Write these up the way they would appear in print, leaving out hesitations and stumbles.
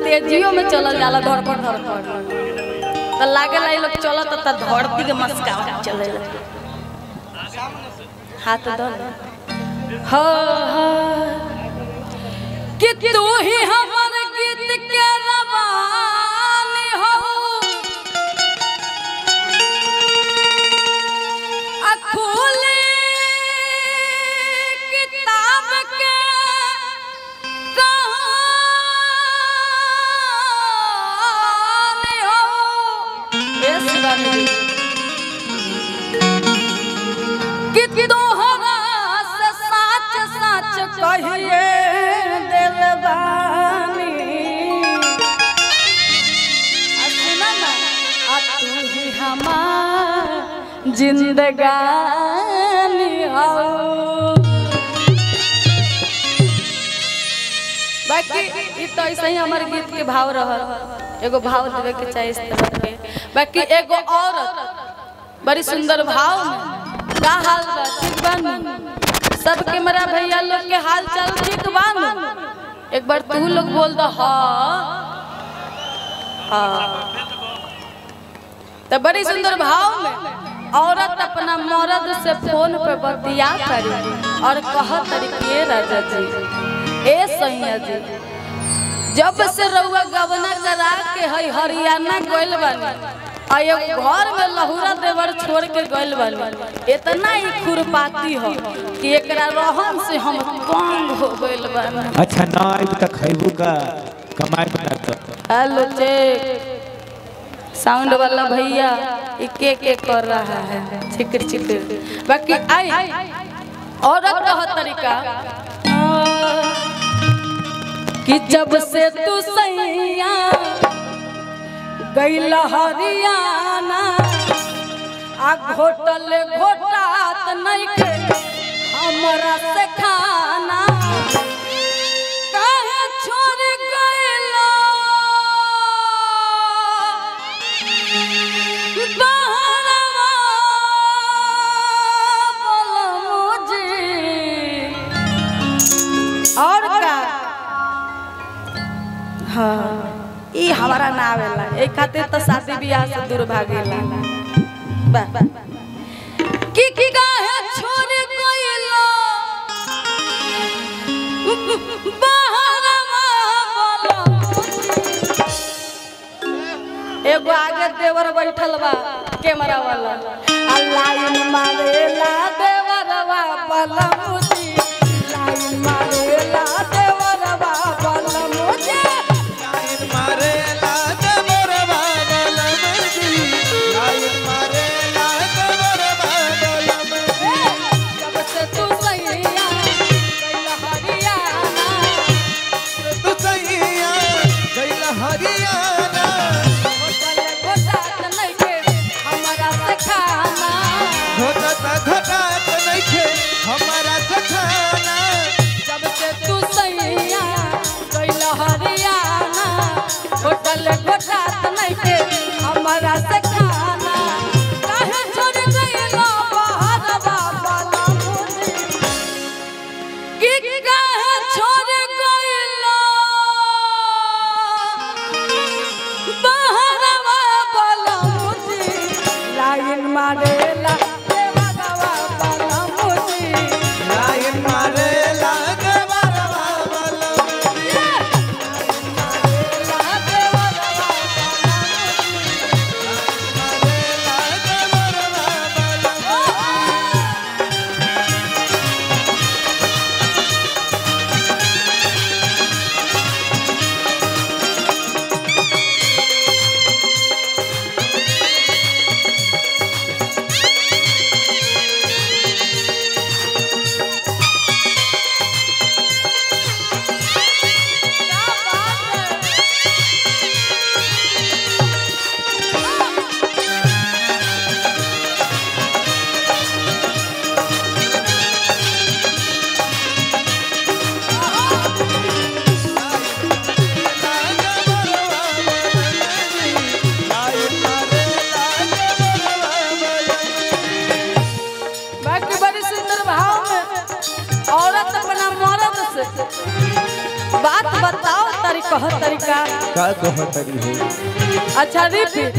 तेजियो में चलल जाला धड़पड़ धड़पड़ तो लागेला ये लोग चलत त धरती के मस्का चले हाथ दो हो कि तू ही हमर गीत के रवानी हो अखुली किताब के कहानी हो इस गाने कि तोहरा से सच सच कहिए दिल बानी सुना ना तू ही हमार जिंदगानी हो बाकी ये तो ऐसे ही हमारे गीत के भाव रहल एगो भाव देवे के चाहिए इस तरह के बाकी एगो औरत बड़ी सुंदर भाव में का हाल बा ठीक बानू सब कैमरा भैया लोग के हाल चाल ठीक बानू एक बार तू लोग बोल दो हाँ तो बड़ी सुंदर भाव में औरत अपना मर्द से फोन पे बतिया करी और कह तरीके राजा जी ए सैया जी जब से रउआ गवना करा के हई हरियाणा गइल बानी आयो घर में लहुरा देवर छोड़ के गइल बानी इतना ही खुरपाती हो कि एकरा रहन से हम तंग हो गइल बानी अच्छा ना आइब त खइबू का कमाई बना तो हेलो चेक साउंड वाला भैया के कर रहा है चिकर चिकर बाकी आई औरत का तरीका कि जब से तू सैया गइला हरियाणा आ घोटल घोटात नहीं के हमरा से खाना काहे छोड़ गइला बहरवा बोलो मुझे और का हाँ ई हमारा ना आवेला ए खातिर तो शादी ब्याह से दूर भागेला की काहे छोड़ गइलो बहरवा बोलो एगो आगे देवर बैठल बा कैमरा वाला लाइन मारेला देवरवा बोलो मुझे लाइन मारेला देवरवा बोलो मुझे होटल घोटात नहीं के हमारा से खाना काहे छोड़ गइलो बहरवा बोलो मुझे की काहे छोड़ गइलो बहरवा बोलो मुझे लाइन मारेला देवरवा बोलो मुझे लाइन मारेला देवरवा बोलो मुझे कह तरीका का कहतरी हो अच्छा रिपीट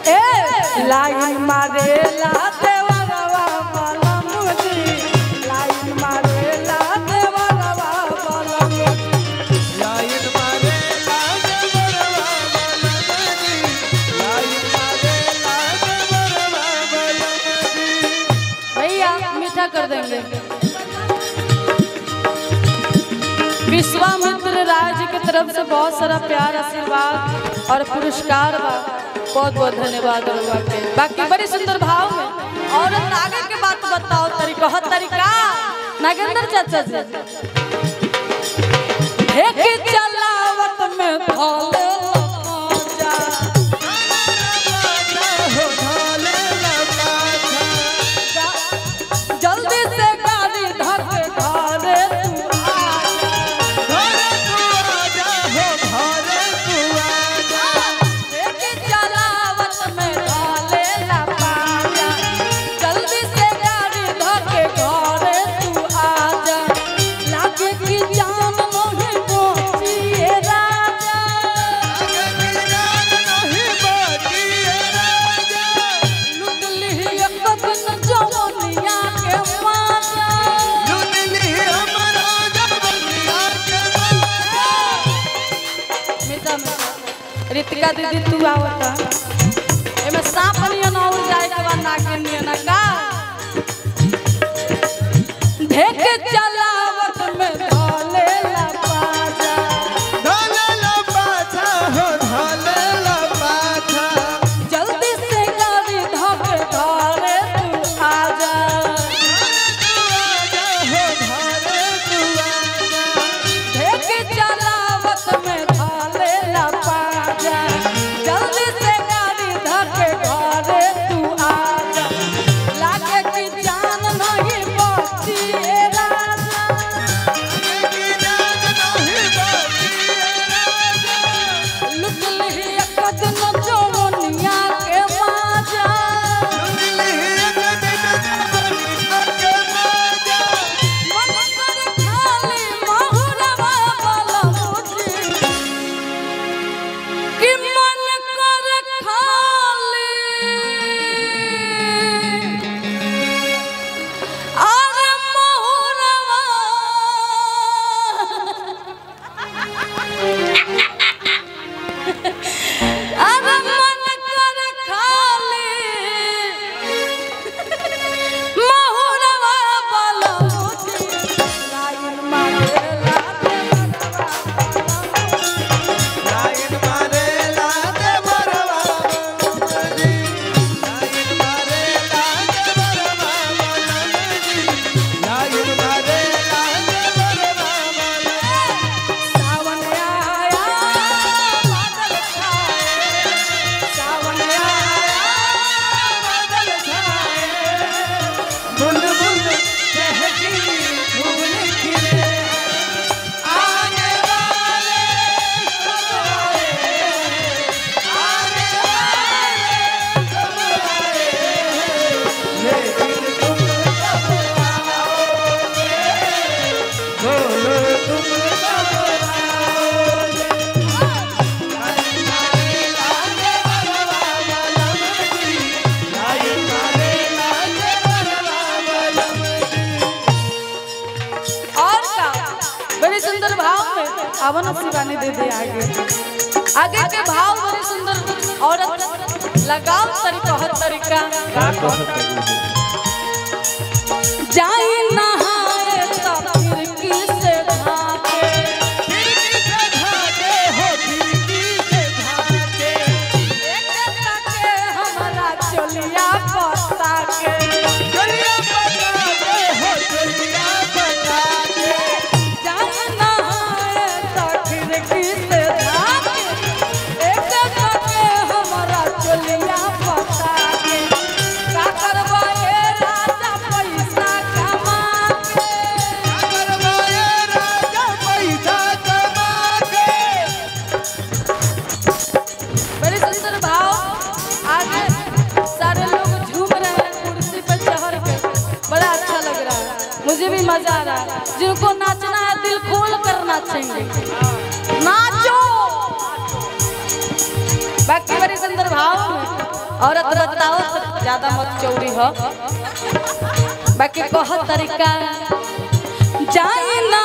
ए लाइन मारे ला देवरवा बलमुजी लाइन मारे ला देवरवा बलमुजी लाइन मारे ला देवरवा बलमुजी लाइन मारे ला देवरवा बलमुजी। भैया मीठा कर देंगे। विश्वामित्र राज की तरफ से बहुत सारा प्यार आशीर्वाद और पुरस्कार बा। बहुत बहुत धन्यवाद के बाकी बड़ी सुंदर भाव में और आगे के बात बताओ तरीका हो तरीका नागेंद्र चाचा जी एक चलावत में भोले जल्दी से गाड़ी धके घरे रितिका दीदी तू आवता एमे सांप नियन और जाए के बाद नागिन नियन का ढेके चलावत में धोले ला पाछा हो धोले ला पाछा जल्दी से गाड़ी धके घरे तू आजा हो धोले तू ढेके चलावत में धोले ला जल्दी से गाड़ी धके घरे तू आजा लागे कि जान नहीं बची राजा लुट ली एक दिन जवनिया के माजा मन कर खाली महुरवा बलमुजी कि मन कर खाली अरे महुरवा अरे मन कर खाली महुरवा बलमुजी लाइन मारे ला लाइन मारे ला देवरवा बलमुजी लाइन मारे ला देवरवा बलमुजी लाइन मारे ला देवरवा बलमुजी। सावन आया बादल छाए सावन आया बादल छाए बुलबुल चहकी फूल खिले आने वाले सब आए आने वाले सब आए लेकिन तुम कब आओगे बोलो तुम कब आओगे लाइन मारे ला देवरवा बलमुजी लाइन मारे ला देवरवा बलमुजी। और का बड़ी सुंदर भाव में आवन शिवानी दे दे आगे के भाव बड़ी सुंदर औरत लगाओ तरीका हर तरीका का कहतरी हो जाई नहाए तो खिड़की से झांके खिड़की से झाँके हो खिड़की से झाँके एक तके हमारा चलिया पता के चलिया बता दे हो चलिया बता दे जाई नहाए तो खिड़की से झांके एक तके हमारा चलिया पता के का करबा ए राजा पैसा कमा के अगर माये राजा पैसा कमा के बड़ी सुंदर भाव आगे सारे लोग झूम रहे हैं कुर्सी पर चढ़ के बड़ा अच्छा लग रहा है मुझे भी मजा आ रहा है जिनको नाचना है दिल खोल कर नाचेंगे नाचो सुंदर भाव में औरत बताओ तो ज्यादा मत चौड़ी हो बाकी कह तरीका जाए ना